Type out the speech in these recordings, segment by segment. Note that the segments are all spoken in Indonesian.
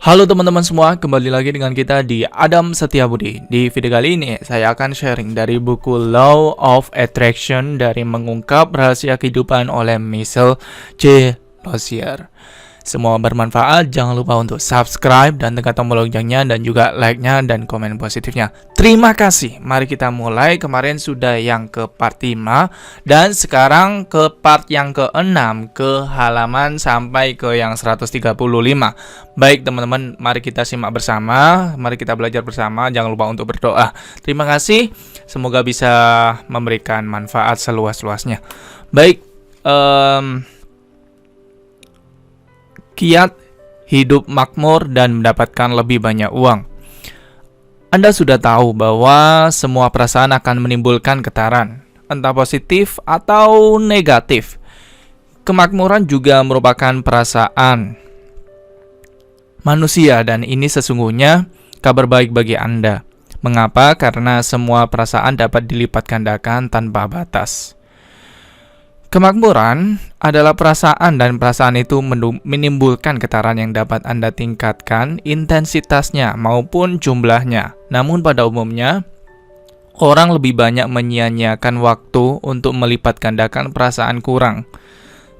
Halo teman-teman semua, kembali lagi dengan kita di Adam Setiabudi. Di video kali ini, saya akan sharing dari buku Law of Attraction dari Mengungkap Rahasia Kehidupan oleh Michelle J. Lozier. Semua bermanfaat, jangan lupa untuk subscribe dan tekan tombol loncengnya dan juga like-nya dan komen positifnya. Terima kasih. Mari kita mulai. Kemarin sudah yang ke part 5 dan sekarang ke part yang ke-6, ke halaman sampai ke yang 135. Baik teman-teman, mari kita simak bersama, mari kita belajar bersama. Jangan lupa untuk berdoa. Terima kasih. Semoga bisa memberikan manfaat seluas-luasnya. Baik, kiat hidup makmur dan mendapatkan lebih banyak uang. Anda sudah tahu bahwa semua perasaan akan menimbulkan getaran, entah positif atau negatif. Kemakmuran juga merupakan perasaan manusia dan ini sesungguhnya kabar baik bagi Anda. Mengapa? Karena semua perasaan dapat dilipat gandakan tanpa batas. Kemakmuran adalah perasaan dan perasaan itu menimbulkan getaran yang dapat Anda tingkatkan intensitasnya maupun jumlahnya. Namun pada umumnya, orang lebih banyak menyia-nyiakan waktu untuk melipat gandakan perasaan kurang,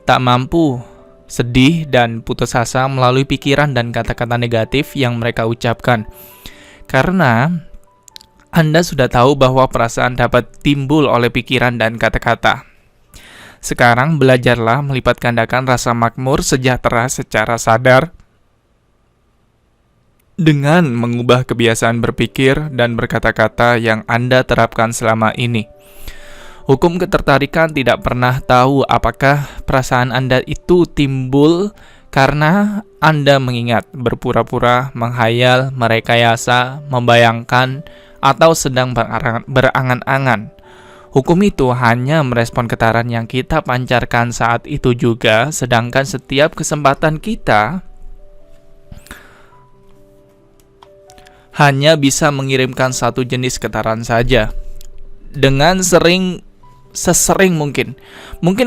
tak mampu, sedih, dan putus asa melalui pikiran dan kata-kata negatif yang mereka ucapkan. Karena Anda sudah tahu bahwa perasaan dapat timbul oleh pikiran dan kata-kata. Sekarang belajarlah melipat gandakan rasa makmur sejahtera secara sadar dengan mengubah kebiasaan berpikir dan berkata-kata yang Anda terapkan selama ini. Hukum ketertarikan tidak pernah tahu apakah perasaan Anda itu timbul karena Anda mengingat, berpura-pura, menghayal, merekayasa, membayangkan, atau sedang berangan-angan. Hukum itu hanya merespon getaran yang kita pancarkan saat itu juga, sedangkan setiap kesempatan kita hanya bisa mengirimkan satu jenis getaran saja. Dengan sesering mungkin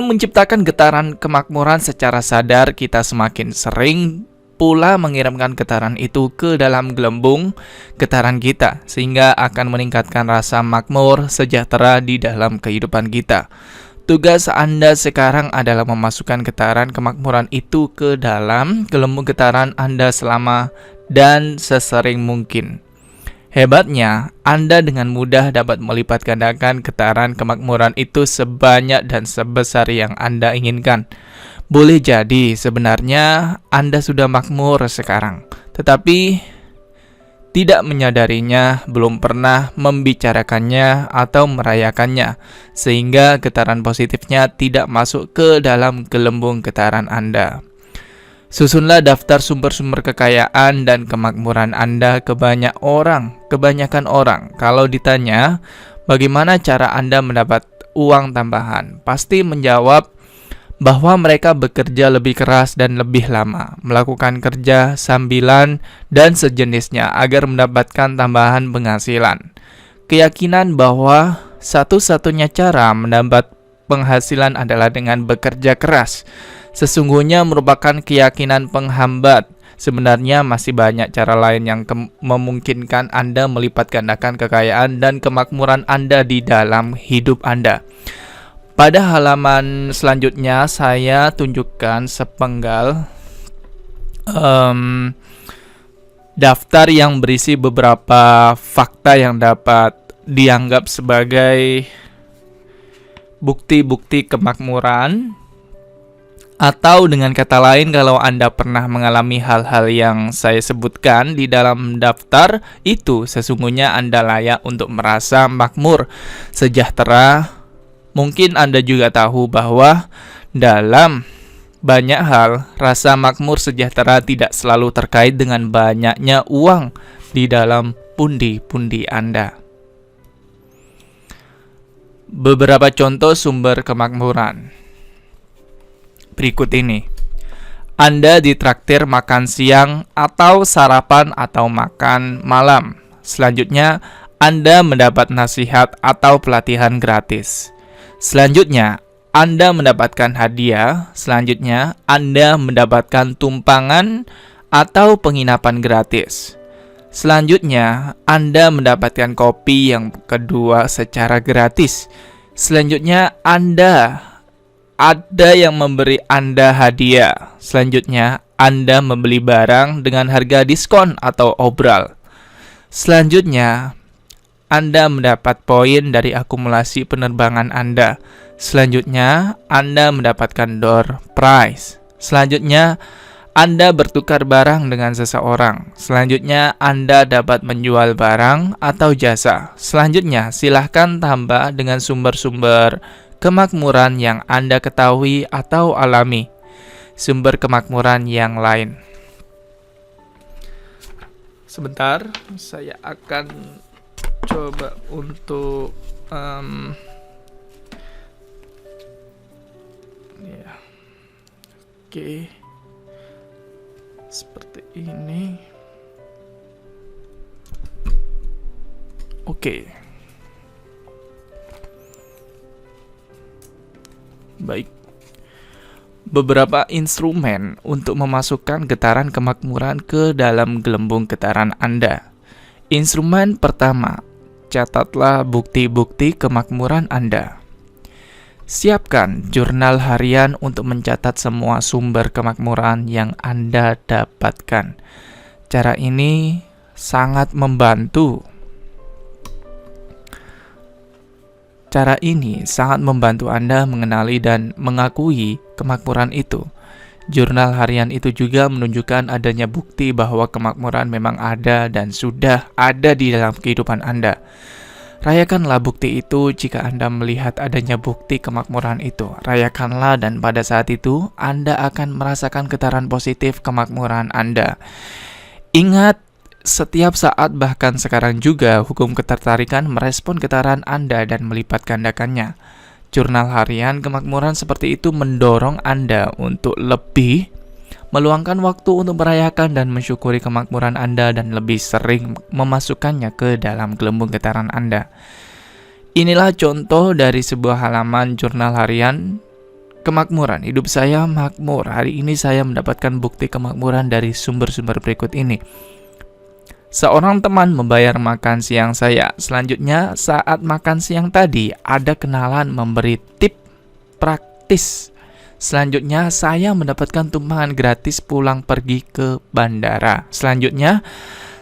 menciptakan getaran kemakmuran secara sadar, kita semakin sering pula mengirimkan getaran itu ke dalam gelembung getaran kita, sehingga akan meningkatkan rasa makmur sejahtera di dalam kehidupan kita. Tugas Anda sekarang adalah memasukkan getaran kemakmuran itu ke dalam gelembung getaran Anda selama dan sesering mungkin. Hebatnya, Anda dengan mudah dapat melipat gandakan getaran kemakmuran itu sebanyak dan sebesar yang Anda inginkan. Boleh jadi sebenarnya Anda sudah makmur sekarang, tetapi tidak menyadarinya, belum pernah membicarakannya atau merayakannya, sehingga getaran positifnya tidak masuk ke dalam gelembung getaran Anda. Susunlah daftar sumber-sumber kekayaan dan kemakmuran Anda kebanyakan orang. Kalau ditanya, bagaimana cara Anda mendapat uang tambahan? Pasti menjawab bahwa mereka bekerja lebih keras dan lebih lama, melakukan kerja sambilan dan sejenisnya agar mendapatkan tambahan penghasilan. Keyakinan bahwa satu-satunya cara mendapat penghasilan adalah dengan bekerja keras sesungguhnya merupakan keyakinan penghambat. Sebenarnya masih banyak cara lain yang memungkinkan Anda melipat gandakan kekayaan dan kemakmuran Anda di dalam hidup Anda. Pada halaman selanjutnya saya tunjukkan sepenggal daftar yang berisi beberapa fakta yang dapat dianggap sebagai bukti-bukti kemakmuran. Atau dengan kata lain, kalau Anda pernah mengalami hal-hal yang saya sebutkan di dalam daftar itu, sesungguhnya Anda layak untuk merasa makmur, sejahtera. Mungkin Anda juga tahu bahwa dalam banyak hal, rasa makmur sejahtera tidak selalu terkait dengan banyaknya uang di dalam pundi-pundi Anda. Beberapa contoh sumber kemakmuran berikut ini. Anda ditraktir makan siang atau sarapan atau makan malam. Selanjutnya, Anda mendapat nasihat atau pelatihan gratis. Selanjutnya, Anda mendapatkan hadiah. Selanjutnya, Anda mendapatkan tumpangan atau penginapan gratis. Selanjutnya, Anda mendapatkan kopi yang kedua secara gratis. Selanjutnya, ada yang memberi Anda hadiah. Selanjutnya, Anda membeli barang dengan harga diskon atau obral. Selanjutnya, Anda mendapat poin dari akumulasi penerbangan Anda. Selanjutnya, Anda mendapatkan door prize. Selanjutnya, Anda bertukar barang dengan seseorang. Selanjutnya, Anda dapat menjual barang atau jasa. Selanjutnya, silahkan tambah dengan sumber-sumber kemakmuran yang Anda ketahui atau alami. Sumber kemakmuran yang lain. Sebentar, saya akan coba untuk Oke. Seperti ini. Oke. Baik. Beberapa instrumen untuk memasukkan getaran kemakmuran ke dalam gelembung getaran Anda. Instrumen pertama, catatlah bukti-bukti kemakmuran Anda. Siapkan jurnal harian untuk mencatat semua sumber kemakmuran yang Anda dapatkan. Cara ini sangat membantu. Cara ini sangat membantu Anda mengenali dan mengakui kemakmuran itu. Jurnal harian itu juga menunjukkan adanya bukti bahwa kemakmuran memang ada dan sudah ada di dalam kehidupan Anda. Rayakanlah bukti itu jika Anda melihat adanya bukti kemakmuran itu. Rayakanlah dan pada saat itu Anda akan merasakan getaran positif kemakmuran Anda. Ingat, setiap saat bahkan sekarang juga hukum ketertarikan merespon getaran Anda dan melipat gandakannya. Jurnal harian kemakmuran seperti itu mendorong Anda untuk lebih meluangkan waktu untuk merayakan dan mensyukuri kemakmuran Anda dan lebih sering memasukkannya ke dalam gelembung getaran Anda. Inilah contoh dari sebuah halaman jurnal harian kemakmuran. Hidup saya makmur. Hari ini saya mendapatkan bukti kemakmuran dari sumber-sumber berikut ini. Seorang teman membayar makan siang saya. Selanjutnya, saat makan siang tadi, ada kenalan memberi tip praktis. Selanjutnya, saya mendapatkan tumpangan gratis pulang pergi ke bandara. Selanjutnya,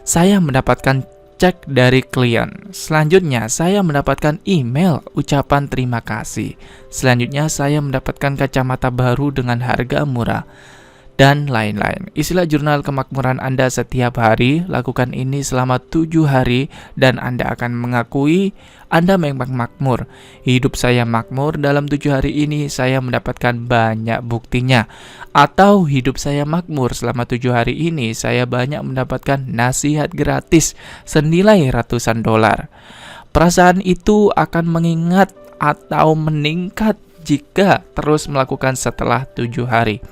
saya mendapatkan cek dari klien. Selanjutnya, saya mendapatkan email ucapan terima kasih. Selanjutnya, saya mendapatkan kacamata baru dengan harga murah. Dan lain-lain. Isilah jurnal kemakmuran Anda setiap hari. Lakukan ini selama 7 hari dan Anda akan mengakui Anda memang makmur. Hidup saya makmur dalam 7 hari ini. Saya mendapatkan banyak buktinya. Atau hidup saya makmur selama 7 hari ini. Saya banyak mendapatkan nasihat gratis senilai ratusan dolar. Perasaan itu akan mengingat atau meningkat jika terus melakukan setelah 7 hari.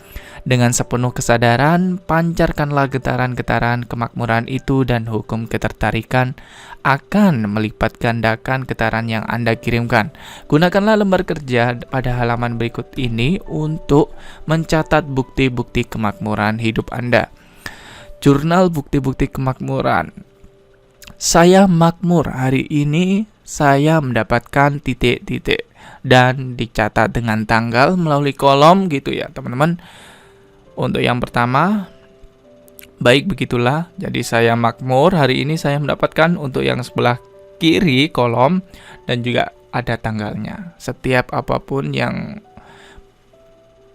Dengan sepenuh kesadaran, pancarkanlah getaran-getaran kemakmuran itu dan hukum ketertarikan akan melipat gandakan getaran yang Anda kirimkan. Gunakanlah lembar kerja pada halaman berikut ini untuk mencatat bukti-bukti kemakmuran hidup Anda. Jurnal bukti-bukti kemakmuran. Saya makmur hari ini, saya mendapatkan titik-titik dan dicatat dengan tanggal melalui kolom gitu ya teman-teman. Untuk yang pertama, baik begitulah. Jadi saya makmur hari ini saya mendapatkan. Untuk yang sebelah kiri kolom dan juga ada tanggalnya. Setiap apapun yang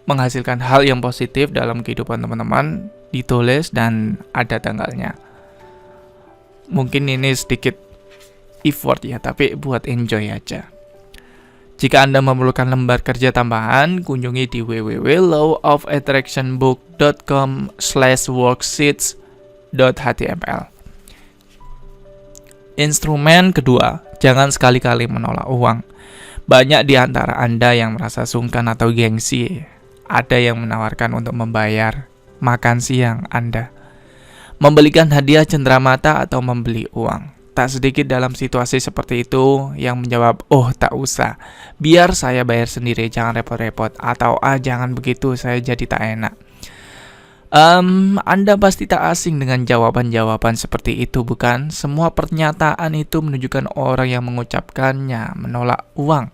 menghasilkan hal yang positif dalam kehidupan teman-teman ditulis dan ada tanggalnya. Mungkin ini sedikit effort ya, tapi buat enjoy aja. Jika Anda memerlukan lembar kerja tambahan, kunjungi di www.lawofattractionbook.com/worksheets.html. Instrumen kedua, jangan sekali-kali menolak uang. Banyak di antara Anda yang merasa sungkan atau gengsi. Ada yang menawarkan untuk membayar makan siang Anda, membelikan hadiah cenderamata atau membeli uang. Tak sedikit dalam situasi seperti itu yang menjawab, "Oh, tak usah. Biar saya bayar sendiri, jangan repot-repot." Atau, "Ah, jangan begitu, saya jadi tak enak." Anda pasti tak asing dengan jawaban-jawaban seperti itu, bukan? Semua pernyataan itu menunjukkan orang yang mengucapkannya menolak uang.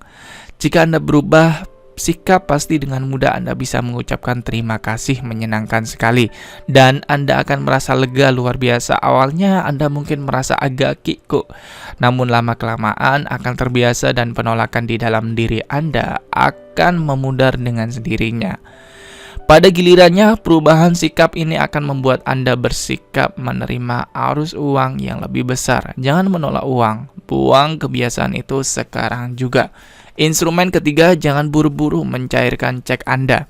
Jika Anda berubah sikap, pasti dengan mudah Anda bisa mengucapkan terima kasih, menyenangkan sekali. Dan Anda akan merasa lega luar biasa. Awalnya Anda mungkin merasa agak kikuk, namun lama-kelamaan akan terbiasa dan penolakan di dalam diri Anda akan memudar dengan sendirinya. Pada gilirannya, perubahan sikap ini akan membuat Anda bersikap menerima arus uang yang lebih besar. Jangan menolak uang, buang kebiasaan itu sekarang juga. Instrumen ketiga, jangan buru-buru mencairkan cek Anda.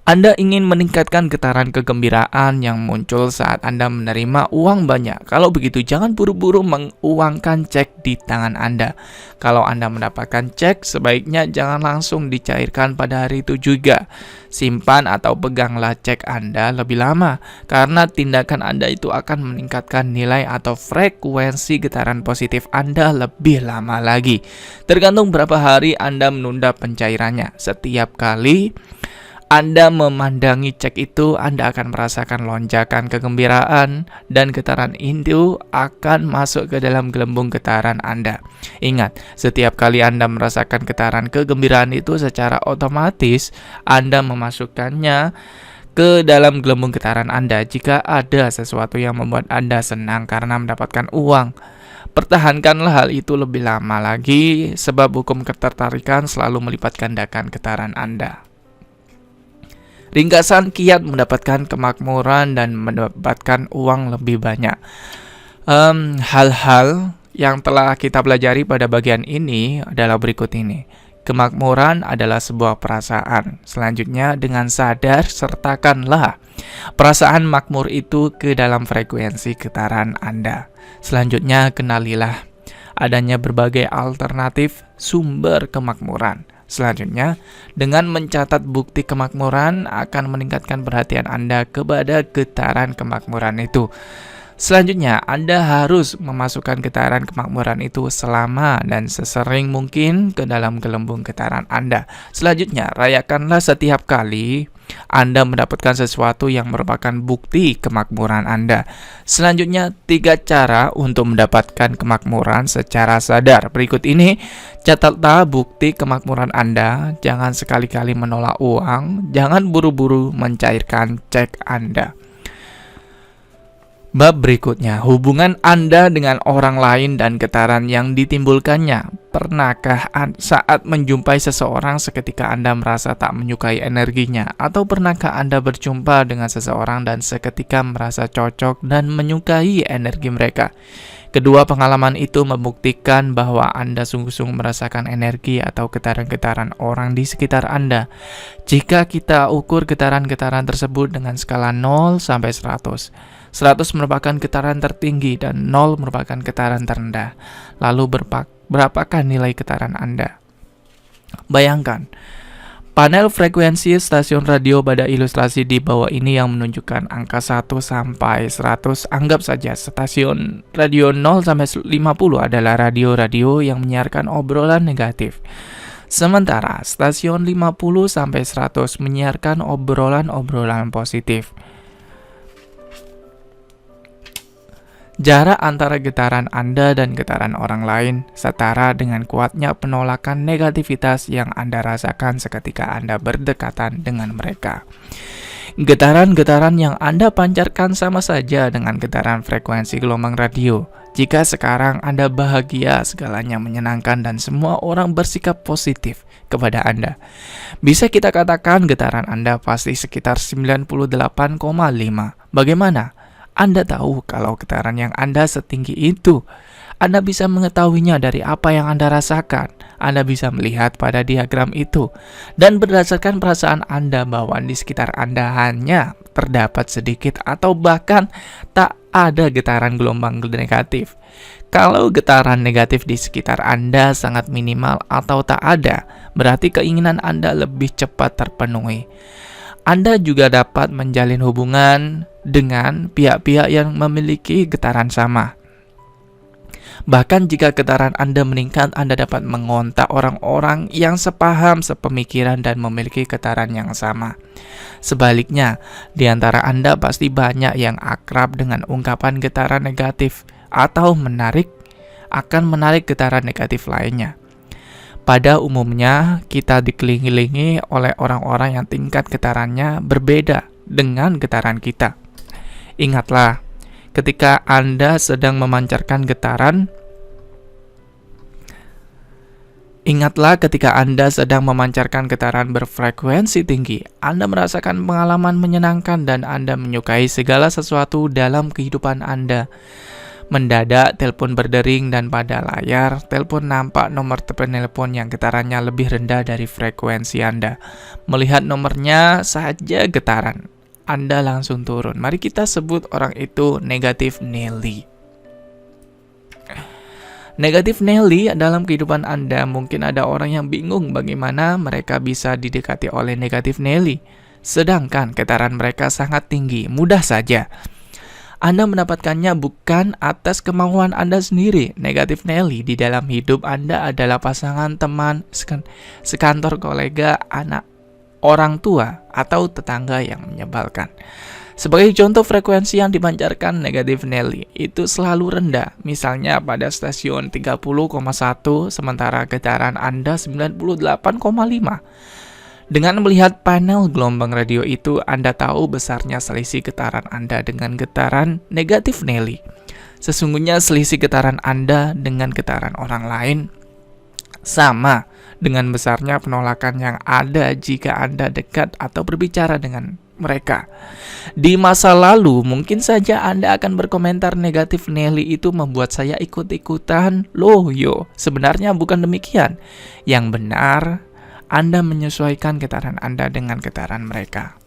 Anda ingin meningkatkan getaran kegembiraan yang muncul saat Anda menerima uang banyak. Kalau begitu, jangan buru-buru menguangkan cek di tangan Anda. Kalau Anda mendapatkan cek, sebaiknya jangan langsung dicairkan pada hari itu juga. Simpan atau peganglah cek Anda lebih lama, karena tindakan Anda itu akan meningkatkan nilai atau frekuensi getaran positif Anda lebih lama lagi. Tergantung berapa hari Anda menunda pencairannya. Setiap kali Anda memandangi cek itu, Anda akan merasakan lonjakan kegembiraan dan getaran itu akan masuk ke dalam gelembung getaran Anda. Ingat, setiap kali Anda merasakan getaran kegembiraan itu, secara otomatis Anda memasukkannya ke dalam gelembung getaran Anda. Jika ada sesuatu yang membuat Anda senang karena mendapatkan uang, pertahankanlah hal itu lebih lama lagi, sebab hukum ketertarikan selalu melipat gandakan getaran Anda. Ringkasan kiat mendapatkan kemakmuran dan mendapatkan uang lebih banyak. Hal-hal yang telah kita pelajari pada bagian ini adalah berikut ini. Kemakmuran adalah sebuah perasaan. Selanjutnya, dengan sadar sertakanlah perasaan makmur itu ke dalam frekuensi getaran Anda. Selanjutnya, kenalilah adanya berbagai alternatif sumber kemakmuran. Selanjutnya, dengan mencatat bukti kemakmuran akan meningkatkan perhatian Anda kepada getaran kemakmuran itu. Selanjutnya, Anda harus memasukkan getaran kemakmuran itu selama dan sesering mungkin ke dalam gelembung getaran Anda. Selanjutnya, rayakanlah setiap kali Anda mendapatkan sesuatu yang merupakan bukti kemakmuran Anda. Selanjutnya, 3 cara untuk mendapatkan kemakmuran secara sadar. Berikut ini, catatlah bukti kemakmuran Anda. Jangan sekali-kali menolak uang. Jangan buru-buru mencairkan cek Anda. Bab berikutnya, hubungan Anda dengan orang lain dan getaran yang ditimbulkannya. Pernahkah saat menjumpai seseorang seketika Anda merasa tak menyukai energinya? Atau pernahkah Anda berjumpa dengan seseorang dan seketika merasa cocok dan menyukai energi mereka? Kedua pengalaman itu membuktikan bahwa Anda sungguh-sungguh merasakan energi atau getaran-getaran orang di sekitar Anda. Jika kita ukur getaran-getaran tersebut dengan skala 0 sampai 100, 100 merupakan getaran tertinggi dan 0 merupakan getaran terendah. Lalu berapakah nilai getaran Anda? Bayangkan, panel frekuensi stasiun radio pada ilustrasi di bawah ini yang menunjukkan angka 1 sampai 100. Anggap saja stasiun radio 0 sampai 50 adalah radio-radio yang menyiarkan obrolan negatif. Sementara stasiun 50 sampai 100 menyiarkan obrolan-obrolan positif. Jarak antara getaran Anda dan getaran orang lain setara dengan kuatnya penolakan negativitas yang Anda rasakan seketika Anda berdekatan dengan mereka. Getaran-getaran yang Anda pancarkan sama saja dengan getaran frekuensi gelombang radio. Jika sekarang Anda bahagia, segalanya menyenangkan dan semua orang bersikap positif kepada Anda, bisa kita katakan getaran Anda pasti sekitar 98,5. Bagaimana? Anda tahu kalau getaran yang Anda setinggi itu. Anda bisa mengetahuinya dari apa yang Anda rasakan. Anda bisa melihat pada diagram itu. Dan berdasarkan perasaan Anda bahwa di sekitar Anda hanya terdapat sedikit atau bahkan tak ada getaran gelombang negatif. Kalau getaran negatif di sekitar Anda sangat minimal atau tak ada, berarti keinginan Anda lebih cepat terpenuhi. Anda juga dapat menjalin hubungan dengan pihak-pihak yang memiliki getaran sama. Bahkan jika getaran Anda meningkat, Anda dapat mengontak orang-orang yang sepaham, sepemikiran, dan memiliki getaran yang sama. Sebaliknya, di antara Anda pasti banyak yang akrab dengan ungkapan getaran negatif atau akan menarik getaran negatif lainnya. Pada umumnya, kita dikelilingi oleh orang-orang yang tingkat getarannya berbeda dengan getaran kita. Ingatlah, ketika Anda sedang memancarkan getaran berfrekuensi tinggi, Anda merasakan pengalaman menyenangkan dan Anda menyukai segala sesuatu dalam kehidupan Anda. Mendadak telepon berdering dan pada layar telepon nampak nomor penelpon yang getarannya lebih rendah dari frekuensi Anda. Melihat nomornya saja getaran, Anda langsung turun. Mari kita sebut orang itu negatif Nelly. Negatif Nelly dalam kehidupan Anda, mungkin ada orang yang bingung bagaimana mereka bisa didekati oleh negatif Nelly. Sedangkan getaran mereka sangat tinggi, mudah saja. Anda mendapatkannya bukan atas kemauan Anda sendiri. Negatif Nelly di dalam hidup Anda adalah pasangan, teman, sekantor, kolega, anak, orang tua, atau tetangga yang menyebalkan. Sebagai contoh, frekuensi yang dipancarkan negatif Nelly itu selalu rendah. Misalnya pada stasiun 30,1 sementara getaran Anda 98,5. Dengan melihat panel gelombang radio itu, Anda tahu besarnya selisih getaran Anda dengan getaran negatif Nelly. Sesungguhnya selisih getaran Anda dengan getaran orang lain sama dengan besarnya penolakan yang ada jika Anda dekat atau berbicara dengan mereka. Di masa lalu, mungkin saja Anda akan berkomentar negatif Nelly itu membuat saya ikut-ikutan. Loh yo, sebenarnya bukan demikian. Yang benar, Anda menyesuaikan getaran Anda dengan getaran mereka.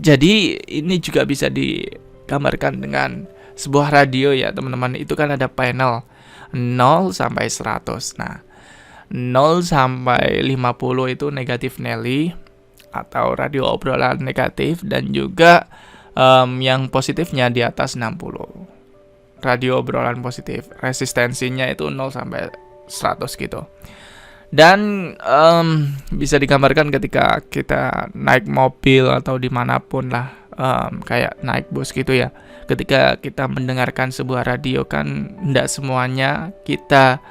Jadi ini juga bisa digambarkan dengan sebuah radio ya teman-teman. Itu kan ada panel 0 sampai 100. Nah, 0 sampai 50 itu negatif Nelly atau radio obrolan negatif, dan juga yang positifnya di atas 60. Radio obrolan positif, resistensinya itu 0 sampai 100 gitu. Dan bisa digambarkan ketika kita naik mobil atau dimanapun lah, kayak naik bus gitu ya. Ketika kita mendengarkan sebuah radio kan tidak semuanya kita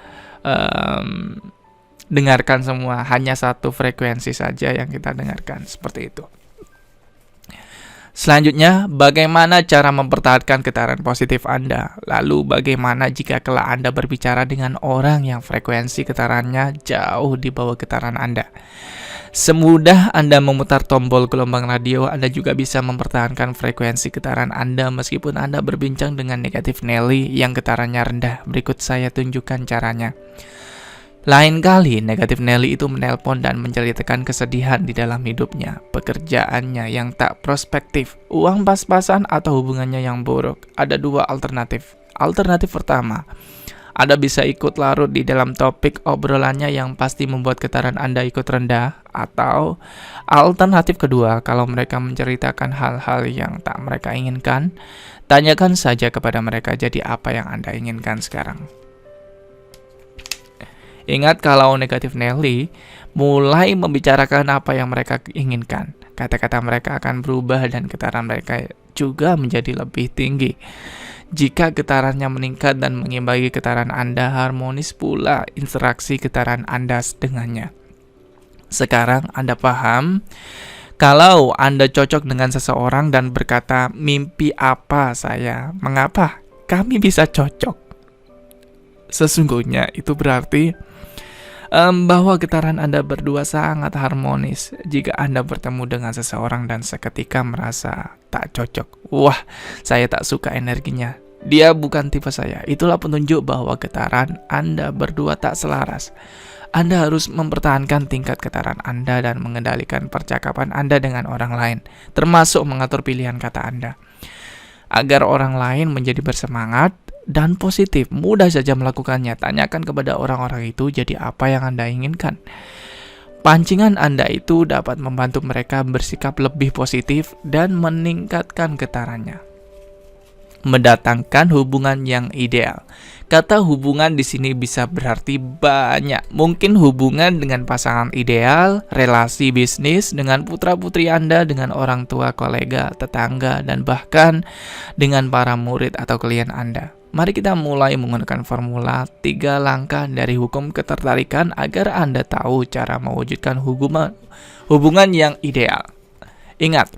dengarkan semua, hanya satu frekuensi saja yang kita dengarkan, seperti itu. Selanjutnya, bagaimana cara mempertahankan getaran positif Anda? Lalu bagaimana jika kelak Anda berbicara dengan orang yang frekuensi getarannya jauh di bawah getaran Anda? Semudah Anda memutar tombol gelombang radio, Anda juga bisa mempertahankan frekuensi getaran Anda meskipun Anda berbincang dengan negatif Nelly yang getarannya rendah. Berikut saya tunjukkan caranya. Lain kali, negatif Nelly itu menelpon dan menceritakan kesedihan di dalam hidupnya, pekerjaannya yang tak prospektif, uang pas-pasan, atau hubungannya yang buruk. Ada dua alternatif. Alternatif pertama, Anda bisa ikut larut di dalam topik obrolannya yang pasti membuat getaran Anda ikut rendah. Atau alternatif kedua, kalau mereka menceritakan hal-hal yang tak mereka inginkan, tanyakan saja kepada mereka, jadi apa yang Anda inginkan sekarang. Ingat, kalau negatif Nelly mulai membicarakan apa yang mereka inginkan, kata-kata mereka akan berubah dan getaran mereka juga menjadi lebih tinggi. Jika getarannya meningkat dan mengimbangi getaran Anda, harmonis pula interaksi getaran Anda dengannya. Sekarang Anda paham? Kalau Anda cocok dengan seseorang dan berkata, "Mimpi apa saya? Mengapa kami bisa cocok?" Sesungguhnya itu berarti bahwa getaran Anda berdua sangat harmonis. Jika Anda bertemu dengan seseorang dan seketika merasa tak cocok, wah, saya tak suka energinya, dia bukan tipe saya, itulah penunjuk bahwa getaran Anda berdua tak selaras. Anda harus mempertahankan tingkat getaran Anda dan mengendalikan percakapan Anda dengan orang lain, termasuk mengatur pilihan kata Anda, agar orang lain menjadi bersemangat dan positif. Mudah saja melakukannya. Tanyakan kepada orang-orang itu, jadi apa yang Anda inginkan. Pancingan Anda itu dapat membantu mereka bersikap lebih positif dan meningkatkan getarannya. Mendatangkan hubungan yang ideal. Kata hubungan di sini bisa berarti banyak. Mungkin hubungan dengan pasangan ideal, relasi bisnis dengan putra-putri Anda, dengan orang tua, kolega, tetangga, dan bahkan dengan para murid atau klien Anda. Mari kita mulai menggunakan formula 3 langkah dari hukum ketertarikan agar Anda tahu cara mewujudkan hubungan yang ideal. Ingat,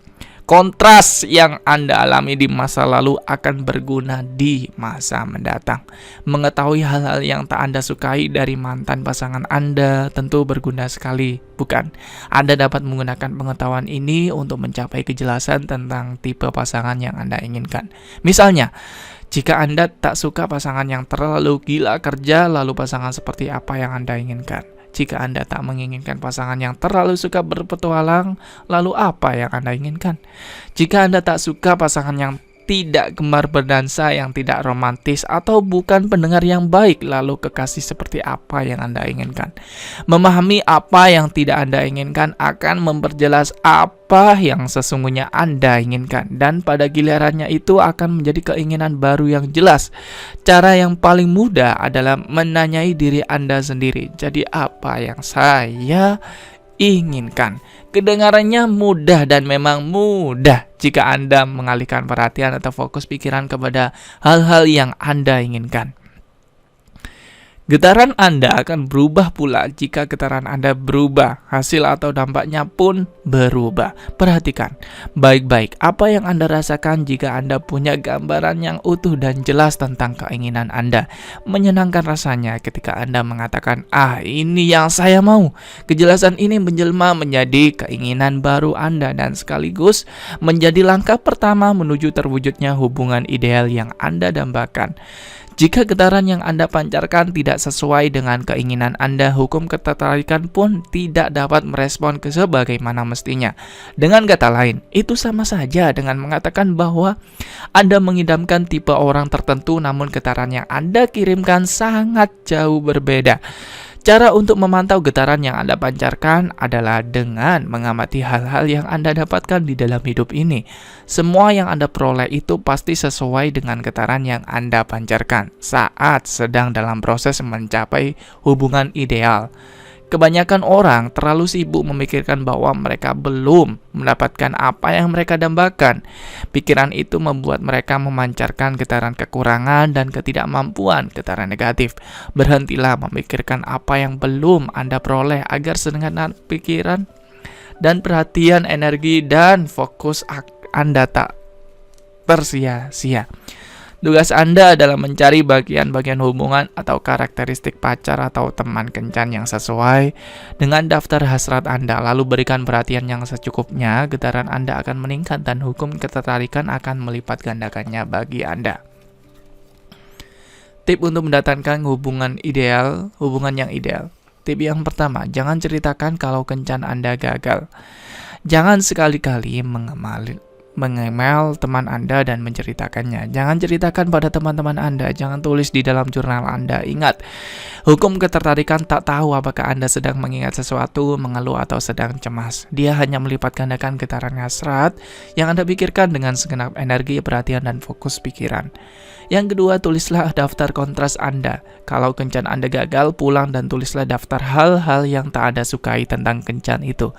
kontras yang Anda alami di masa lalu akan berguna di masa mendatang. Mengetahui hal-hal yang tak Anda sukai dari mantan pasangan Anda tentu berguna sekali, bukan? Anda dapat menggunakan pengetahuan ini untuk mencapai kejelasan tentang tipe pasangan yang Anda inginkan. Misalnya, jika Anda tak suka pasangan yang terlalu gila kerja, lalu pasangan seperti apa yang Anda inginkan? Jika Anda tak menginginkan pasangan yang terlalu suka berpetualang, lalu apa yang Anda inginkan? Jika Anda tak suka pasangan yang tidak gemar berdansa, yang tidak romantis, atau bukan pendengar yang baik, lalu kekasih seperti apa yang Anda inginkan? Memahami apa yang tidak Anda inginkan akan memperjelas apa yang sesungguhnya Anda inginkan, dan pada gilirannya itu akan menjadi keinginan baru yang jelas. Cara yang paling mudah adalah menanyai diri Anda sendiri, jadi apa yang saya inginkan? Kedengarannya mudah dan memang mudah jika Anda mengalihkan perhatian atau fokus pikiran kepada hal-hal yang Anda inginkan. Getaran Anda akan berubah pula jika getaran Anda berubah. Hasil atau dampaknya pun berubah. Perhatikan baik-baik apa yang Anda rasakan jika Anda punya gambaran yang utuh dan jelas tentang keinginan Anda. Menyenangkan rasanya ketika Anda mengatakan, ini yang saya mau. Kejelasan ini menjelma menjadi keinginan baru Anda dan sekaligus menjadi langkah pertama menuju terwujudnya hubungan ideal yang Anda dambakan. Jika getaran yang Anda pancarkan tidak sesuai dengan keinginan Anda, hukum ketertarikan pun tidak dapat merespon sebagaimana mestinya. Dengan kata lain, itu sama saja dengan mengatakan bahwa Anda mengidamkan tipe orang tertentu, namun getaran yang Anda kirimkan sangat jauh berbeda. Cara untuk memantau getaran yang Anda pancarkan adalah dengan mengamati hal-hal yang Anda dapatkan di dalam hidup ini. Semua yang Anda peroleh itu pasti sesuai dengan getaran yang Anda pancarkan saat sedang dalam proses mencapai hubungan ideal. Kebanyakan orang terlalu sibuk memikirkan bahwa mereka belum mendapatkan apa yang mereka dambakan. Pikiran itu membuat mereka memancarkan getaran kekurangan dan ketidakmampuan, getaran negatif. Berhentilah memikirkan apa yang belum Anda peroleh agar segenap pikiran dan perhatian, energi, dan fokus Anda tak tersia-sia. Tugas Anda adalah mencari bagian-bagian hubungan atau karakteristik pacar atau teman kencan yang sesuai dengan daftar hasrat Anda, lalu berikan perhatian yang secukupnya. Getaran Anda akan meningkat dan hukum ketertarikan akan melipat gandakannya bagi Anda. Tip untuk mendatangkan hubungan yang ideal. Tip yang pertama, jangan ceritakan kalau kencan Anda gagal. Jangan sekali-kali mengemel teman Anda dan menceritakannya. Jangan ceritakan pada teman-teman Anda. Jangan tulis di dalam jurnal Anda. Ingat, hukum ketertarikan tak tahu apakah Anda sedang mengingat sesuatu, mengeluh, atau sedang cemas. Dia hanya melipat gandakan getaran hasrat yang Anda pikirkan dengan segenap energi, perhatian, dan fokus pikiran. Yang kedua, tulislah daftar kontras Anda. Kalau kencan Anda gagal, pulang dan tulislah daftar hal-hal yang tak Anda sukai tentang kencan itu.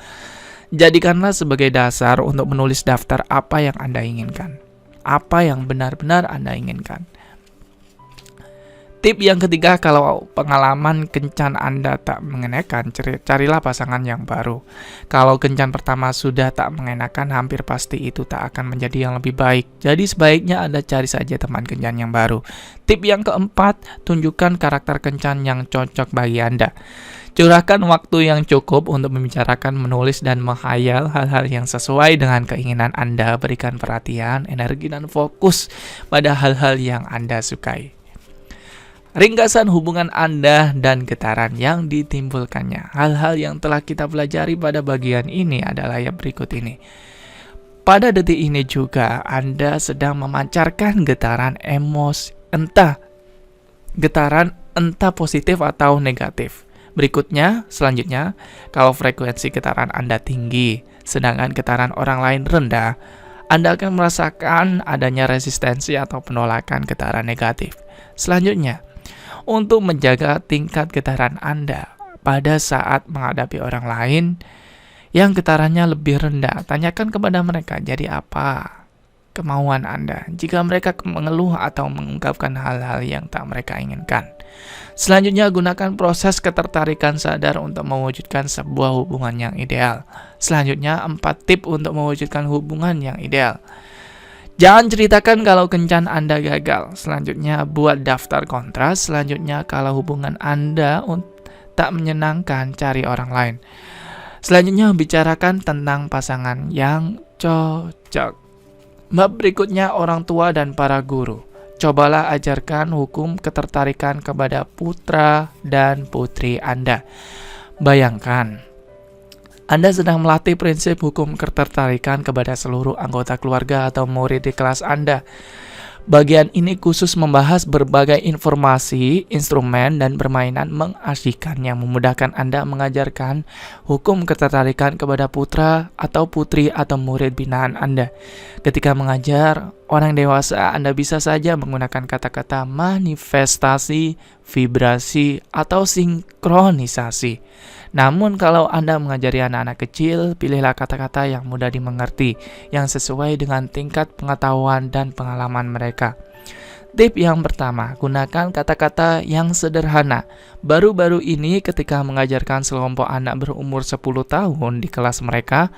Jadikanlah sebagai dasar untuk menulis daftar apa yang Anda inginkan. Apa yang benar-benar Anda inginkan. Tip yang ketiga, kalau pengalaman kencan Anda tak mengenakan, carilah pasangan yang baru. Kalau kencan pertama sudah tak mengenakan, hampir pasti itu tak akan menjadi yang lebih baik. Jadi sebaiknya Anda cari saja teman kencan yang baru. Tip yang keempat, tunjukkan karakter kencan yang cocok bagi Anda. Curahkan waktu yang cukup untuk membicarakan, menulis, dan menghayal hal-hal yang sesuai dengan keinginan Anda. Berikan perhatian, energi, dan fokus pada hal-hal yang Anda sukai. Ringkasan hubungan Anda dan getaran yang ditimbulkannya. Hal-hal yang telah kita pelajari pada bagian ini adalah yang berikut ini. Pada detik ini juga Anda sedang memancarkan getaran emosi, entah positif atau negatif. Selanjutnya, kalau frekuensi getaran Anda tinggi, sedangkan getaran orang lain rendah, Anda akan merasakan adanya resistensi atau penolakan getaran negatif. Selanjutnya, untuk menjaga tingkat getaran Anda pada saat menghadapi orang lain yang getarannya lebih rendah, tanyakan kepada mereka, jadi apa kemauan Anda jika mereka mengeluh atau mengungkapkan hal-hal yang tak mereka inginkan. Selanjutnya, gunakan proses ketertarikan sadar untuk mewujudkan sebuah hubungan yang ideal. Selanjutnya, 4 tips untuk mewujudkan hubungan yang ideal. Jangan ceritakan kalau kencan Anda gagal. Selanjutnya, buat daftar kontras. Selanjutnya, kalau hubungan Anda tak menyenangkan, cari orang lain. Selanjutnya, bicarakan tentang pasangan yang cocok. Bab berikutnya, orang tua dan para guru. Cobalah ajarkan hukum ketertarikan kepada putra dan putri Anda. Bayangkan, Anda sedang melatih prinsip hukum ketertarikan kepada seluruh anggota keluarga atau murid di kelas Anda. Bagian ini khusus membahas berbagai informasi, instrumen, dan permainan mengasyikkan yang memudahkan Anda mengajarkan hukum ketertarikan kepada putra atau putri atau murid binaan Anda. Ketika mengajar orang dewasa, Anda bisa saja menggunakan kata-kata manifestasi, vibrasi, atau sinkronisasi. Namun kalau Anda mengajari anak-anak kecil, pilihlah kata-kata yang mudah dimengerti, yang sesuai dengan tingkat pengetahuan dan pengalaman mereka. Tip yang pertama, gunakan kata-kata yang sederhana. Baru-baru ini ketika mengajarkan sekelompok anak berumur 10 tahun di kelas mereka,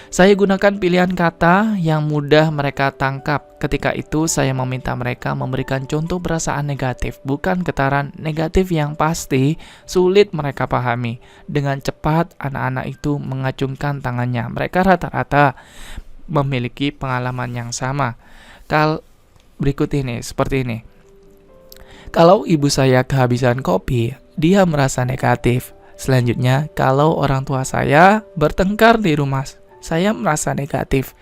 saya gunakan pilihan kata yang mudah mereka tangkap. Ketika itu saya meminta mereka memberikan contoh perasaan negatif, bukan getaran negatif yang pasti sulit mereka pahami. Dengan cepat anak-anak itu mengacungkan tangannya. Mereka rata-rata memiliki pengalaman yang sama. Berikut ini, seperti ini. Kalau ibu saya kehabisan kopi, dia merasa negatif. Selanjutnya, kalau orang tua saya bertengkar di rumah, saya merasa negatif.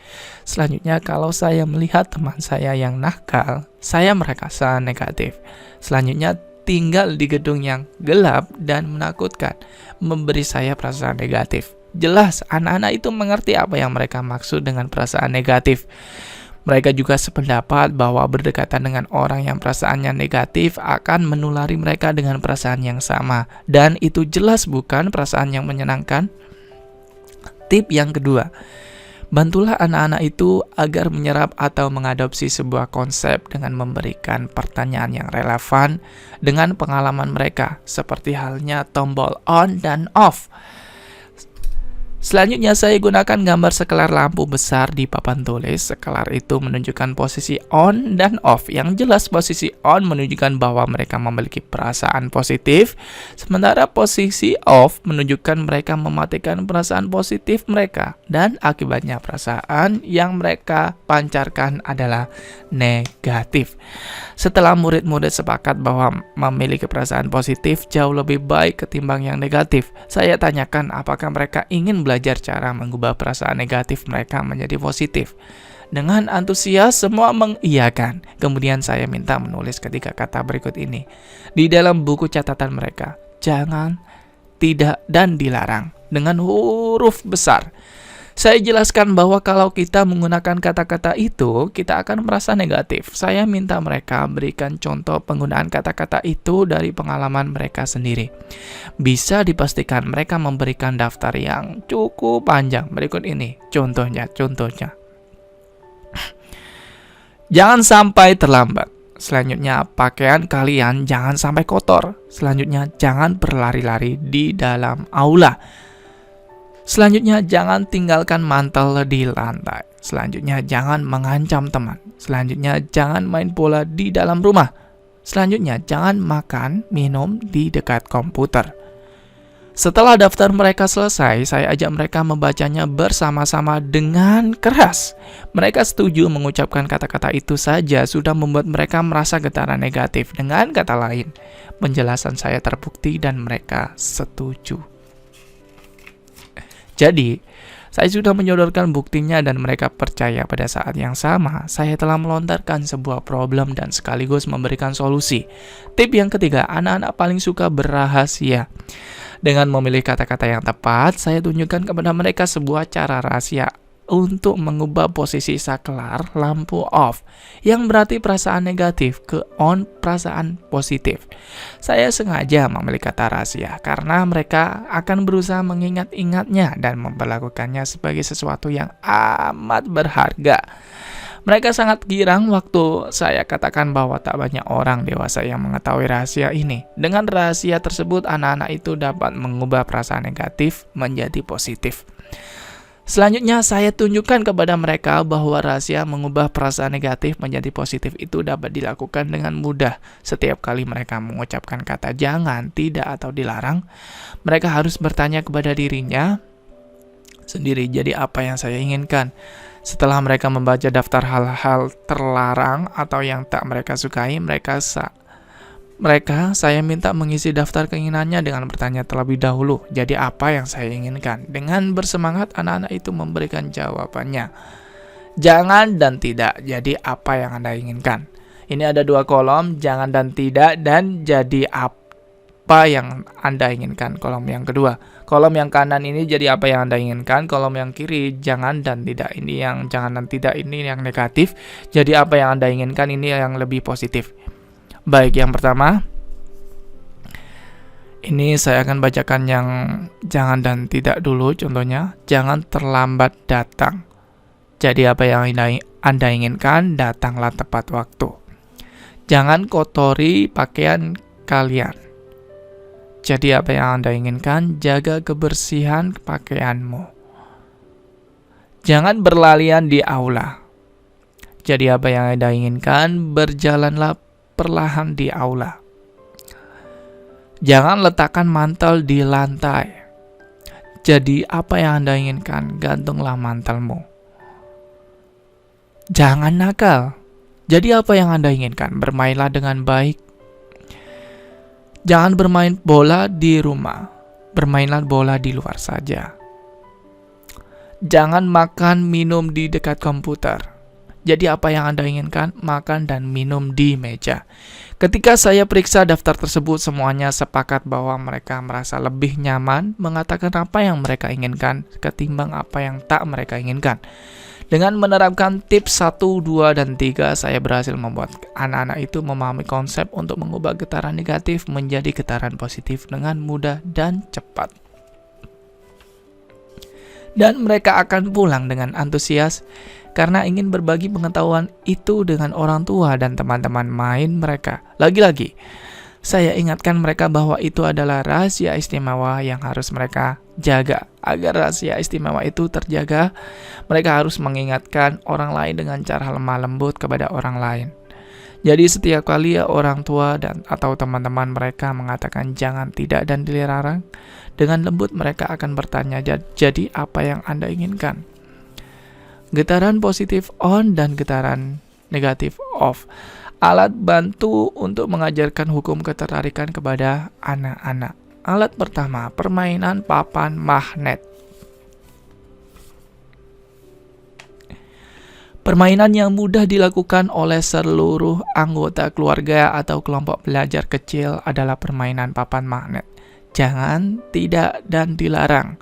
Selanjutnya, kalau saya melihat teman saya yang nakal, saya merasa negatif. Selanjutnya, tinggal di gedung yang gelap dan menakutkan, memberi saya perasaan negatif. Jelas, anak-anak itu mengerti apa yang mereka maksud dengan perasaan negatif. Mereka juga sependapat bahwa berdekatan dengan orang yang perasaannya negatif akan menulari mereka dengan perasaan yang sama. Dan itu jelas bukan perasaan yang menyenangkan. Tip yang kedua, bantulah anak-anak itu agar menyerap atau mengadopsi sebuah konsep dengan memberikan pertanyaan yang relevan dengan pengalaman mereka, seperti halnya tombol on dan off. Selanjutnya saya gunakan gambar sekelar lampu besar di papan tulis. Sekelar itu menunjukkan posisi on dan off. Yang jelas posisi on menunjukkan bahwa mereka memiliki perasaan positif, sementara posisi off menunjukkan mereka mematikan perasaan positif mereka, dan akibatnya perasaan yang mereka pancarkan adalah negatif. Setelah murid-murid sepakat bahwa memiliki perasaan positif jauh lebih baik ketimbang yang negatif, saya tanyakan apakah mereka ingin belajar cara mengubah perasaan negatif mereka menjadi positif. Dengan antusias semua mengiyakan. Kemudian saya minta menulis ketiga kata berikut ini di dalam buku catatan mereka. Jangan, tidak, dan dilarang dengan huruf besar. Saya jelaskan bahwa kalau kita menggunakan kata-kata itu, kita akan merasa negatif. Saya minta mereka berikan contoh penggunaan kata-kata itu dari pengalaman mereka sendiri. Bisa dipastikan mereka memberikan daftar yang cukup panjang. Berikut ini contohnya. Jangan sampai terlambat. Selanjutnya, pakaian kalian jangan sampai kotor. Selanjutnya, jangan berlari-lari di dalam aula. Selanjutnya, jangan tinggalkan mantel di lantai. Selanjutnya, jangan mengancam teman. Selanjutnya, jangan main bola di dalam rumah. Selanjutnya, jangan makan, minum di dekat komputer. Setelah daftar mereka selesai, saya ajak mereka membacanya bersama-sama dengan keras. Mereka setuju mengucapkan kata-kata itu saja sudah membuat mereka merasa getaran negatif. Dengan kata lain, penjelasan saya terbukti dan mereka setuju. Jadi, Saya sudah menyodorkan buktinya dan mereka percaya. Pada saat yang sama, saya telah melontarkan sebuah problem dan sekaligus memberikan solusi. Tip yang ketiga, anak-anak paling suka berrahasia. Dengan memilih kata-kata yang tepat, saya tunjukkan kepada mereka sebuah cara rahasia untuk mengubah posisi saklar lampu off, yang berarti perasaan negatif, ke on perasaan positif. Saya sengaja memilih kata rahasia karena mereka akan berusaha mengingat-ingatnya dan memperlakukannya sebagai sesuatu yang amat berharga. Mereka sangat girang waktu saya katakan bahwa tak banyak orang dewasa yang mengetahui rahasia ini. Dengan rahasia tersebut, anak-anak itu dapat mengubah perasaan negatif menjadi positif. Selanjutnya, saya tunjukkan kepada mereka bahwa rahasia mengubah perasaan negatif menjadi positif itu dapat dilakukan dengan mudah. Setiap kali mereka mengucapkan kata jangan, tidak, atau dilarang, mereka harus bertanya kepada dirinya sendiri, jadi apa yang saya inginkan? Setelah mereka membaca daftar hal-hal terlarang atau yang tak mereka sukai, saya minta mengisi daftar keinginannya dengan bertanya terlebih dahulu, jadi apa yang saya inginkan? Dengan bersemangat, anak-anak itu memberikan jawabannya. Jangan dan tidak, jadi apa yang Anda inginkan? Ini ada 2 kolom, jangan dan tidak, dan jadi apa yang Anda inginkan. Kolom yang kedua. Kolom yang kanan ini jadi apa yang Anda inginkan. Kolom yang kiri, jangan dan tidak. Ini yang jangan dan tidak, ini yang negatif. Jadi apa yang Anda inginkan, ini yang lebih positif. Baik, yang pertama, ini saya akan bacakan yang jangan dan tidak dulu. Contohnya, jangan terlambat datang. Jadi apa yang Anda inginkan, datanglah tepat waktu. Jangan kotori pakaian kalian. Jadi apa yang Anda inginkan, jaga kebersihan pakaianmu. Jangan berlarian di aula. Jadi apa yang Anda inginkan, berjalanlah perlahan di aula. Jangan letakkan mantel di lantai. Jadi apa yang Anda inginkan, gantunglah mantelmu. Jangan nakal. Jadi apa yang Anda inginkan, bermainlah dengan baik. Jangan bermain bola di rumah. Bermainlah bola di luar saja. Jangan makan minum di dekat komputer. Jadi apa yang Anda inginkan, makan dan minum di meja. Ketika saya periksa daftar tersebut, semuanya sepakat bahwa mereka merasa lebih nyaman mengatakan apa yang mereka inginkan ketimbang apa yang tak mereka inginkan. Dengan menerapkan tips 1, 2, dan 3, saya berhasil membuat anak-anak itu memahami konsep untuk mengubah getaran negatif menjadi getaran positif dengan mudah dan cepat. Dan mereka akan pulang dengan antusias karena ingin berbagi pengetahuan itu dengan orang tua dan teman-teman main mereka. Lagi-lagi, saya ingatkan mereka bahwa itu adalah rahasia istimewa yang harus mereka jaga. Agar rahasia istimewa itu terjaga, mereka harus mengingatkan orang lain dengan cara lemah lembut kepada orang lain. Jadi setiap kali orang tua dan atau teman-teman mereka mengatakan jangan, tidak, dan dilarang, dengan lembut mereka akan bertanya, jadi apa yang Anda inginkan? Getaran positif on dan getaran negatif off. Alat bantu untuk mengajarkan hukum ketertarikan kepada anak-anak. Alat pertama, permainan papan magnet. Permainan yang mudah dilakukan oleh seluruh anggota keluarga atau kelompok belajar kecil adalah permainan papan magnet. Jangan, tidak, dan dilarang.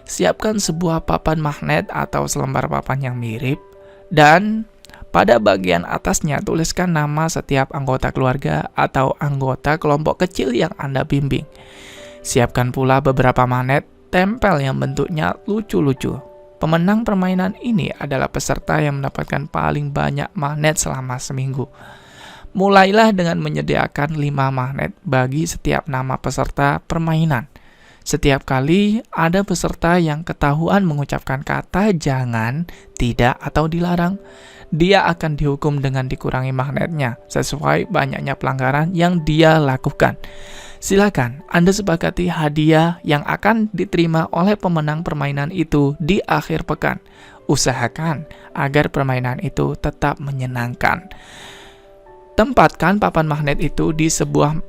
Siapkan sebuah papan magnet atau selembar papan yang mirip, dan pada bagian atasnya tuliskan nama setiap anggota keluarga atau anggota kelompok kecil yang Anda bimbing. Siapkan pula beberapa magnet tempel yang bentuknya lucu-lucu. Pemenang permainan ini adalah peserta yang mendapatkan paling banyak magnet selama seminggu. Mulailah dengan menyediakan 5 magnet bagi setiap nama peserta permainan. Setiap kali ada peserta yang ketahuan mengucapkan kata jangan, tidak, atau dilarang, dia akan dihukum dengan dikurangi magnetnya sesuai banyaknya pelanggaran yang dia lakukan. Silakan Anda sepakati hadiah yang akan diterima oleh pemenang permainan itu di akhir pekan. Usahakan agar permainan itu tetap menyenangkan. Tempatkan papan magnet itu di sebuah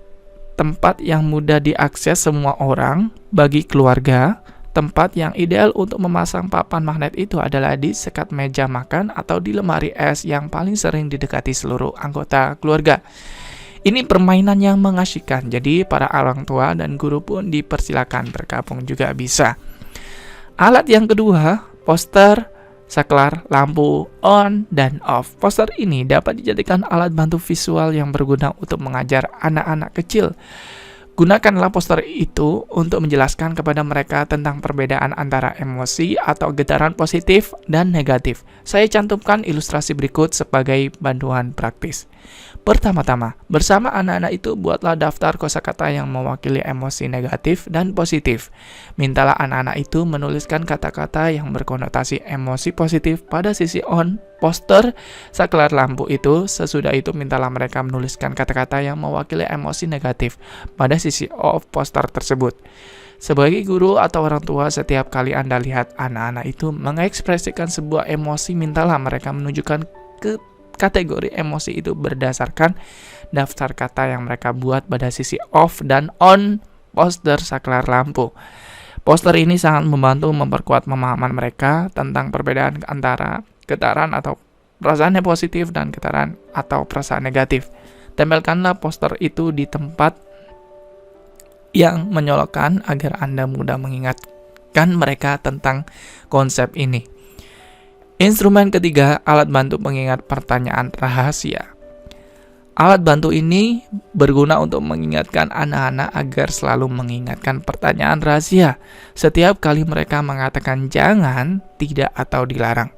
tempat yang mudah diakses semua orang, bagi keluarga, Tempat yang ideal untuk memasang papan magnet itu adalah di sekat meja makan atau di lemari es yang paling sering didekati seluruh anggota keluarga. Ini permainan yang mengasyikkan, jadi para orang tua dan guru pun dipersilakan bergabung juga bisa. Alat yang kedua, poster, saklar, lampu on dan off. Poster ini dapat dijadikan alat bantu visual yang berguna untuk mengajar anak-anak kecil. Gunakanlah poster itu untuk menjelaskan kepada mereka tentang perbedaan antara emosi atau getaran positif dan negatif. Saya cantumkan ilustrasi berikut sebagai bantuan praktis. Pertama-tama, bersama anak-anak itu buatlah daftar kosakata yang mewakili emosi negatif dan positif. Mintalah anak-anak itu menuliskan kata-kata yang berkonotasi emosi positif pada sisi on poster saklar lampu itu. Sesudah itu mintalah mereka menuliskan kata-kata yang mewakili emosi negatif pada sisi off poster tersebut. Sebagai guru atau orang tua, setiap kali Anda lihat anak-anak itu mengekspresikan sebuah emosi, mintalah mereka menunjukkan ke kategori emosi itu berdasarkan daftar kata yang mereka buat pada sisi off dan on poster saklar lampu. Poster ini sangat membantu memperkuat pemahaman mereka tentang perbedaan antara getaran atau perasaan yang positif dan getaran atau perasaan negatif. Tempelkanlah poster itu di tempat yang menyolokkan agar Anda mudah mengingatkan mereka tentang konsep ini. Instrumen ketiga, alat bantu pengingat pertanyaan rahasia. Alat bantu ini berguna untuk mengingatkan anak-anak agar selalu mengingatkan pertanyaan rahasia setiap kali mereka mengatakan jangan, tidak, atau dilarang.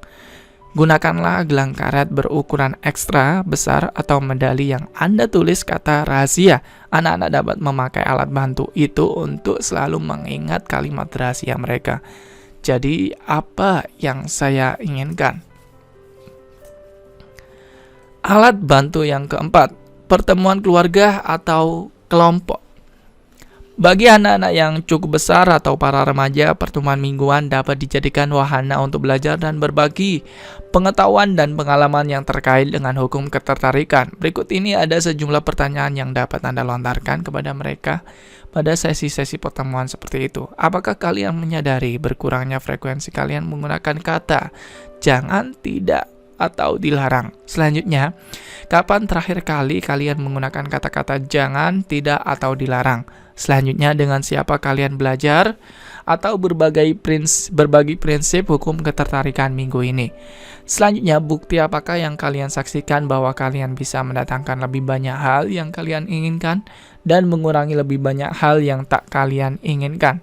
Gunakanlah gelang karet berukuran ekstra besar atau medali yang Anda tulis kata rahasia. Anak-anak dapat memakai alat bantu itu untuk selalu mengingat kalimat rahasia mereka. Jadi, apa yang saya inginkan? Alat bantu yang keempat, pertemuan keluarga atau kelompok. Bagi anak-anak yang cukup besar atau para remaja, pertemuan mingguan dapat dijadikan wahana untuk belajar dan berbagi pengetahuan dan pengalaman yang terkait dengan hukum ketertarikan. Berikut ini ada sejumlah pertanyaan yang dapat Anda lontarkan kepada mereka pada sesi-sesi pertemuan seperti itu. Apakah kalian menyadari berkurangnya frekuensi kalian menggunakan kata jangan, tidak, atau dilarang? Selanjutnya, kapan terakhir kali kalian menggunakan kata-kata jangan, tidak, atau dilarang? Selanjutnya, dengan siapa kalian belajar atau berbagi prinsip hukum ketertarikan minggu ini? Selanjutnya, bukti apakah yang kalian saksikan bahwa kalian bisa mendatangkan lebih banyak hal yang kalian inginkan dan mengurangi lebih banyak hal yang tak kalian inginkan?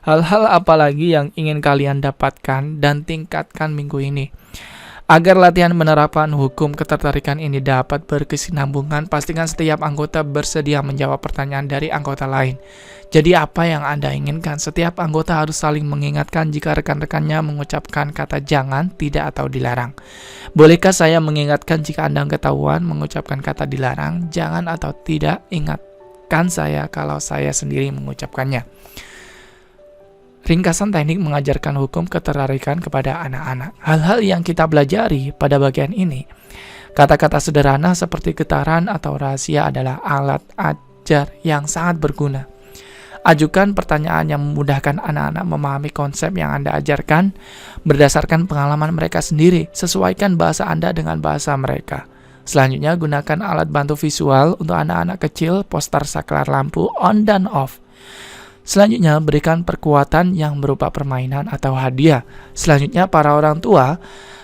Hal-hal apa lagi yang ingin kalian dapatkan dan tingkatkan minggu ini? Agar latihan menerapkan hukum ketertarikan ini dapat berkesinambungan, pastikan setiap anggota bersedia menjawab pertanyaan dari anggota lain. Jadi apa yang Anda inginkan? Setiap anggota harus saling mengingatkan jika rekan-rekannya mengucapkan kata jangan, tidak, atau dilarang. Bolehkah saya mengingatkan jika Anda ketahuan mengucapkan kata dilarang, jangan, atau tidak? Ingatkan saya kalau saya sendiri mengucapkannya. Ringkasan teknik mengajarkan hukum ketertarikan kepada anak-anak. Hal-hal yang kita pelajari pada bagian ini. Kata-kata sederhana seperti getaran atau rahasia adalah alat ajar yang sangat berguna. Ajukan pertanyaan yang memudahkan anak-anak memahami konsep yang Anda ajarkan berdasarkan pengalaman mereka sendiri. Sesuaikan bahasa Anda dengan bahasa mereka. Selanjutnya, gunakan alat bantu visual untuk anak-anak kecil, poster saklar lampu on dan off. Selanjutnya, berikan perkuatan yang berupa permainan atau hadiah. Selanjutnya, para orang tua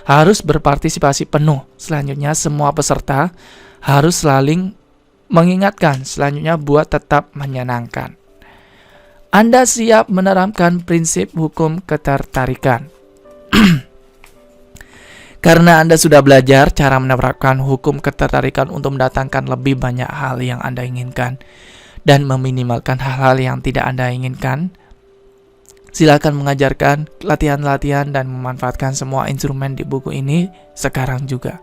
harus berpartisipasi penuh. Selanjutnya, semua peserta harus saling mengingatkan. Selanjutnya, buat tetap menyenangkan. Anda siap menerapkan prinsip hukum ketertarikan. Karena Anda sudah belajar cara menerapkan hukum ketertarikan untuk mendatangkan lebih banyak hal yang Anda inginkan dan meminimalkan hal-hal yang tidak Anda inginkan, silakan mengajarkan latihan-latihan dan memanfaatkan semua instrumen di buku ini sekarang juga.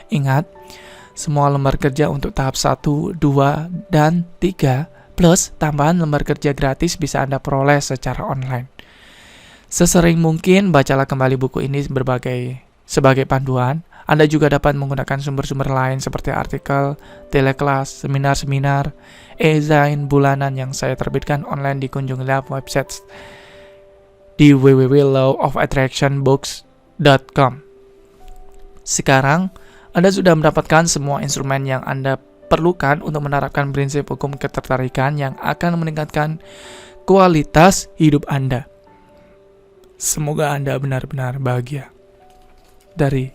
Ingat, semua lembar kerja untuk tahap 1, 2, dan 3 plus tambahan lembar kerja gratis bisa Anda peroleh secara online. Sesering mungkin bacalah kembali buku ini sebagai panduan Anda juga dapat menggunakan sumber-sumber lain seperti artikel, telekelas, seminar-seminar, e-zain bulanan yang saya terbitkan online. Dikunjungilah website di www.lawofattractionbooks.com. Sekarang, Anda sudah mendapatkan semua instrumen yang Anda perlukan untuk menerapkan prinsip hukum ketertarikan yang akan meningkatkan kualitas hidup Anda. Semoga Anda benar-benar bahagia. Dari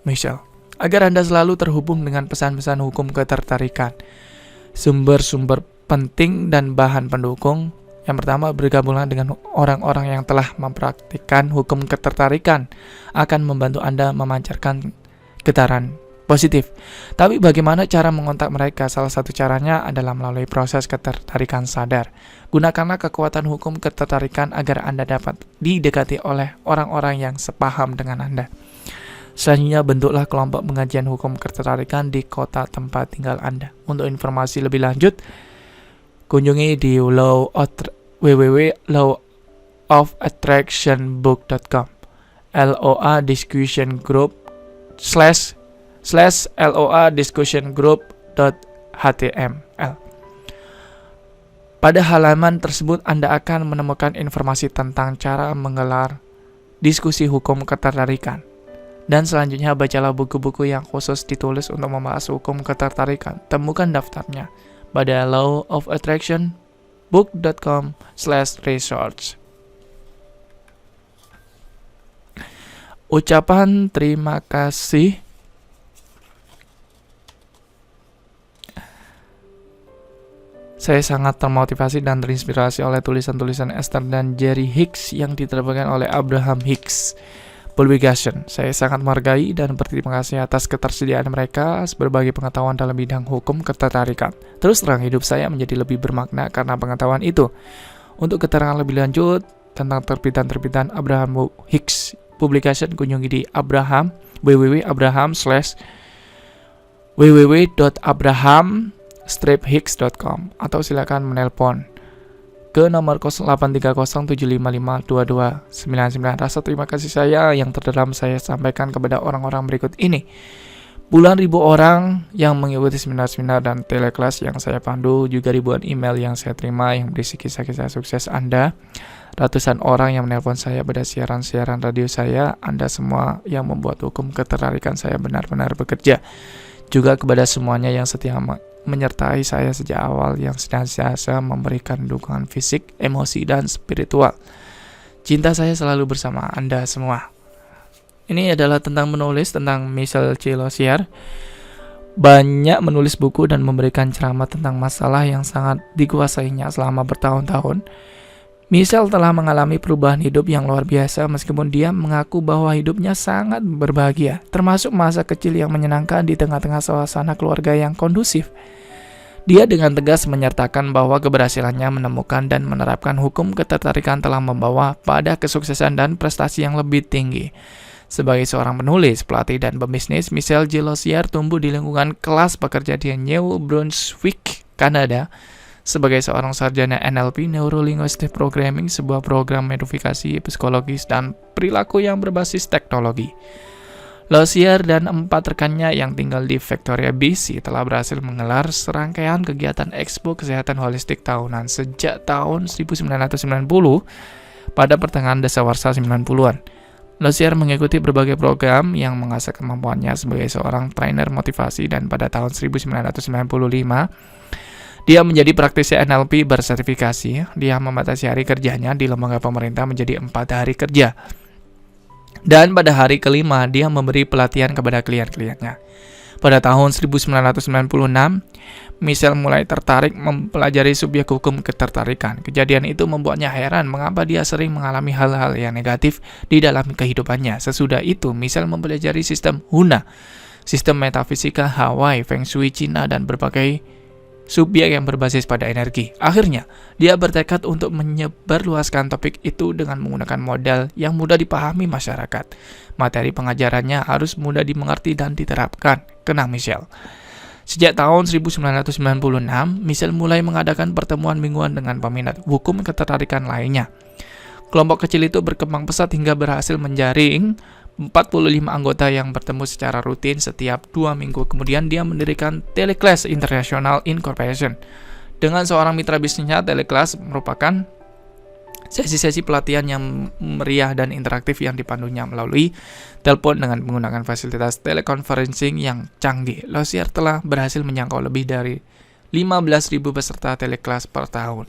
Michelle. Agar Anda selalu terhubung dengan pesan-pesan hukum ketertarikan, sumber-sumber penting dan bahan pendukung. Yang pertama, bergabunglah dengan orang-orang yang telah mempraktikkan hukum ketertarikan, akan membantu Anda memancarkan getaran positif. Tapi bagaimana cara mengontak mereka? Salah satu caranya adalah melalui proses ketertarikan sadar. Gunakanlah kekuatan hukum ketertarikan agar Anda dapat didekati oleh orang-orang yang sepaham dengan Anda. Selanjutnya, bentuklah kelompok pengajian hukum ketertarikan di kota tempat tinggal Anda. Untuk informasi lebih lanjut, kunjungi di www.lawofattractionbook.com LOA discussion group /LOA discussion group.html. Pada halaman tersebut Anda akan menemukan informasi tentang cara menggelar diskusi hukum ketertarikan. Dan selanjutnya, bacalah buku-buku yang khusus ditulis untuk membahas hukum ketertarikan. Temukan daftarnya pada lawofattractionbook.com/research. Ucapan terima kasih. Saya sangat termotivasi dan terinspirasi oleh tulisan-tulisan Esther dan Jerry Hicks yang diterbitkan oleh Abraham Hicks Publication. Saya sangat menghargai dan berterima kasih atas ketersediaan mereka berbagai pengetahuan dalam bidang hukum ketertarikan. Terus terang, hidup saya menjadi lebih bermakna karena pengetahuan itu. Untuk keterangan lebih lanjut tentang terbitan-terbitan Abraham Hicks Publication, kunjungi di www.abraham-hicks.com atau silakan menelpon ke nomor 083075522299. Rasa terima kasih saya yang terdalam saya sampaikan kepada orang-orang berikut ini. Puluhan ribu orang yang mengikuti seminar-seminar dan telekelas yang saya pandu, juga ribuan email yang saya terima yang berisi kisah-kisah sukses Anda. Ratusan orang yang menelpon saya pada siaran-siaran radio saya. Anda semua yang membuat hukum ketertarikan saya benar-benar bekerja. Juga kepada semuanya yang setia menyertai saya sejak awal, yang senantiasa memberikan dukungan fisik, emosi, dan spiritual. Cinta saya selalu bersama Anda semua. Ini adalah tentang menulis, tentang Michelle C. Losier. Banyak menulis buku dan memberikan ceramah tentang masalah yang sangat dikuasainya selama bertahun-tahun. Michelle telah mengalami perubahan hidup yang luar biasa meskipun dia mengaku bahwa hidupnya sangat berbahagia, termasuk masa kecil yang menyenangkan di tengah-tengah suasana keluarga yang kondusif. Dia dengan tegas menyertakan bahwa keberhasilannya menemukan dan menerapkan hukum ketertarikan telah membawa pada kesuksesan dan prestasi yang lebih tinggi. Sebagai seorang penulis, pelatih, dan pebisnis, Michelle J. Losier tumbuh di lingkungan kelas pekerja di New Brunswick, Kanada. Sebagai seorang sarjana NLP, Neuro-Linguistic Programming, sebuah program modifikasi psikologis dan perilaku yang berbasis teknologi. Losier dan 4 rekannya yang tinggal di Victoria, BC telah berhasil menggelar serangkaian kegiatan Expo Kesehatan Holistik tahunan sejak tahun 1990 pada pertengahan dasawarsa 90-an. Losier mengikuti berbagai program yang mengasah kemampuannya sebagai seorang trainer motivasi, dan pada tahun 1995 dia menjadi praktisi NLP bersertifikasi. Dia membatasi hari kerjanya di lembaga pemerintah menjadi 4 hari kerja. Dan pada hari kelima, dia memberi pelatihan kepada klien-kliennya. Pada tahun 1996, Michelle mulai tertarik mempelajari subjek hukum ketertarikan. Kejadian itu membuatnya heran mengapa dia sering mengalami hal-hal yang negatif di dalam kehidupannya. Sesudah itu, Michelle mempelajari sistem Huna, sistem metafisika Hawaii, Feng Shui Cina, dan berbagai subjek yang berbasis pada energi. Akhirnya, dia bertekad untuk menyebarluaskan topik itu dengan menggunakan model yang mudah dipahami masyarakat. Materi pengajarannya harus mudah dimengerti dan diterapkan, kena Michelle. Sejak tahun 1996, Michelle mulai mengadakan pertemuan mingguan dengan peminat hukum ketertarikan lainnya. Kelompok kecil itu berkembang pesat hingga berhasil menjaring 45 anggota yang bertemu secara rutin setiap 2 minggu. Kemudian dia mendirikan Teleclass International Incorporation. Dengan seorang mitra bisnisnya, Teleclass merupakan sesi-sesi pelatihan yang meriah dan interaktif yang dipandunya melalui telepon dengan menggunakan fasilitas teleconferencing yang canggih. Lozier telah berhasil menjangkau lebih dari 15.000 peserta Teleclass per tahun.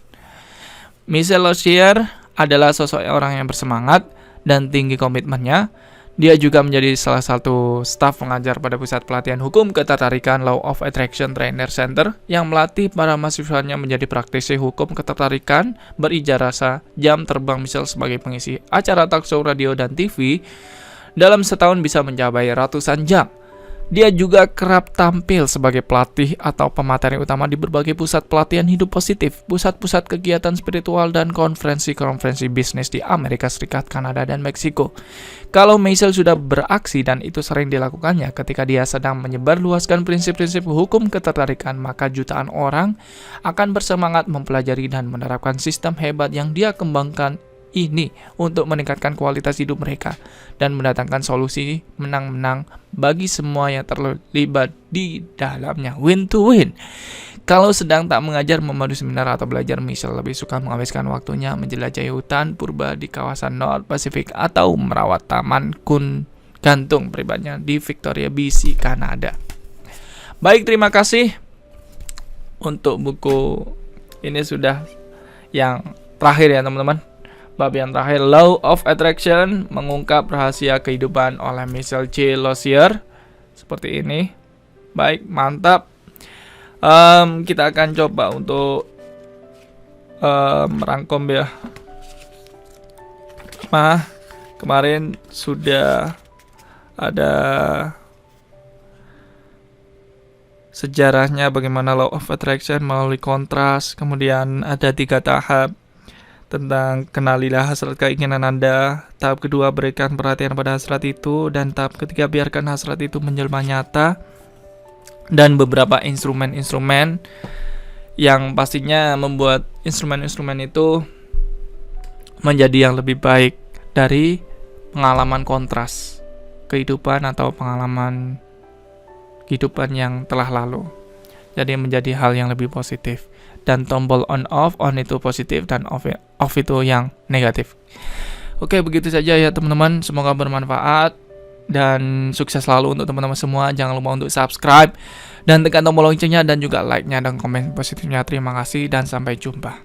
Michel Lozier adalah sosok orang yang bersemangat dan tinggi komitmennya. Dia juga menjadi salah satu staf pengajar pada Pusat Pelatihan Hukum Ketertarikan Law of Attraction Trainer Center yang melatih para mahasiswanya menjadi praktisi hukum ketertarikan. Berijazah jam terbang Michel sebagai pengisi acara talk show radio dan TV dalam setahun bisa mencapai ratusan jam. Dia juga kerap tampil sebagai pelatih atau pemateri utama di berbagai pusat pelatihan hidup positif, pusat-pusat kegiatan spiritual, dan konferensi-konferensi bisnis di Amerika Serikat, Kanada, dan Meksiko. Kalau Michel sudah beraksi dan itu sering dilakukannya ketika dia sedang menyebarluaskan prinsip-prinsip hukum ketertarikan, maka jutaan orang akan bersemangat mempelajari dan menerapkan sistem hebat yang dia kembangkan ini untuk meningkatkan kualitas hidup mereka dan mendatangkan solusi menang-menang bagi semua yang terlibat di dalamnya. Win to win. Kalau sedang tak mengajar, memandu seminar, atau belajar, Michel lebih suka menghabiskan waktunya menjelajahi hutan purba di kawasan North Pacific atau merawat taman gantung pribadinya di Victoria, BC, Kanada. Baik, terima kasih untuk buku ini, sudah yang terakhir ya teman-teman. Bab yang terakhir, Law of Attraction, mengungkap rahasia kehidupan oleh Michel C. Lozier. Seperti ini. Baik, mantap. Kita akan coba untuk merangkum ya. Kemarin sudah ada sejarahnya bagaimana Law of Attraction melalui kontras. Kemudian ada 3 tahap tentang kenalilah hasrat keinginan Anda. Tahap kedua, berikan perhatian pada hasrat itu. Dan tahap ketiga, biarkan hasrat itu menjelma nyata. Dan beberapa instrumen-instrumen yang pastinya membuat instrumen-instrumen itu menjadi yang lebih baik dari pengalaman kontras kehidupan atau pengalaman kehidupan yang telah lalu. Jadi menjadi hal yang lebih positif. Dan tombol on itu positif dan off itu yang negatif. Oke, begitu saja ya teman-teman. Semoga bermanfaat dan sukses selalu untuk teman-teman semua. Jangan lupa untuk subscribe dan tekan tombol loncengnya dan juga like-nya dan komen positifnya. Terima kasih dan sampai jumpa.